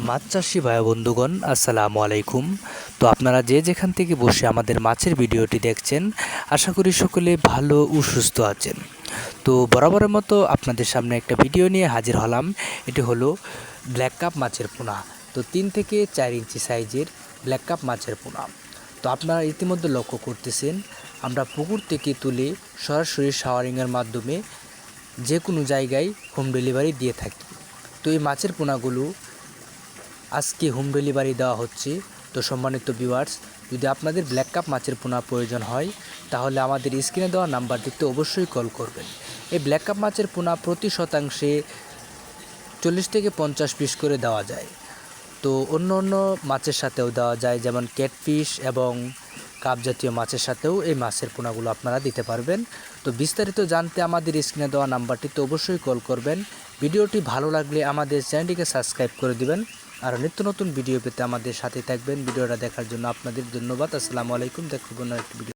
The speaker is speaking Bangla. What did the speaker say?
মাছ চাষি ভাই বন্ধুগণ আসসালামু আলাইকুম। তো আপনারা যে যেখান থেকে বসে আমাদের মাছের ভিডিওটি দেখছেন, আশা করি সকলে ভালো ও সুস্থ আছেন। তো বরাবরের মতো আপনাদের সামনে একটা ভিডিও নিয়ে হাজির হলাম। এটি হলো ব্ল্যাক কাপ মাছের পোনা। তো 3 থেকে 4 ইঞ্চি সাইজের ব্ল্যাক কাপ মাছের পোনা। তো আপনারা ইতিমধ্যে লক্ষ্য করতেছেন, আমরা পুকুর থেকে তুলে সরাসরি শাওয়ারিংয়ের মাধ্যমে যে কোনো জায়গায় হোম ডেলিভারি দিয়ে থাকি। তো এই মাছের পোনাগুলো আজকে হোম ডেলিভারি দেওয়া হচ্ছে। তো সম্মানিত ভিউয়ার্স, যদি আপনাদের ব্ল্যাক কাপ মাছের পোনা প্রয়োজন হয় তাহলে আমাদের স্ক্রিনে দেওয়া নাম্বারটিতে অবশ্যই কল করবেন। এই ব্ল্যাক কাপ মাছের পোনা প্রতি শতাংশে 40 থেকে 50 পিস করে দেওয়া যায়। তো অন্য অন্য মাছের সাথেও দেওয়া যায়, যেমন ক্যাটফিশ এবং কাপ জাতীয় মাছের সাথেও এই মাছের পোনাগুলো আপনারা দিতে পারবেন। তো বিস্তারিত জানতে আমাদের স্ক্রিনে দেওয়া নাম্বারটিতে অবশ্যই কল করবেন। ভিডিওটি ভালো লাগলে আমাদের চ্যানেলটিকে সাবস্ক্রাইব করে দিবেন আর নিত্য নতুন ভিডিও পেতে আমাদের সাথে থাকবেন। ভিডিওটা দেখার জন্য আপনাদের ধন্যবাদ। আসসালামু আলাইকুম। দেখবেন একটি ভিডিও।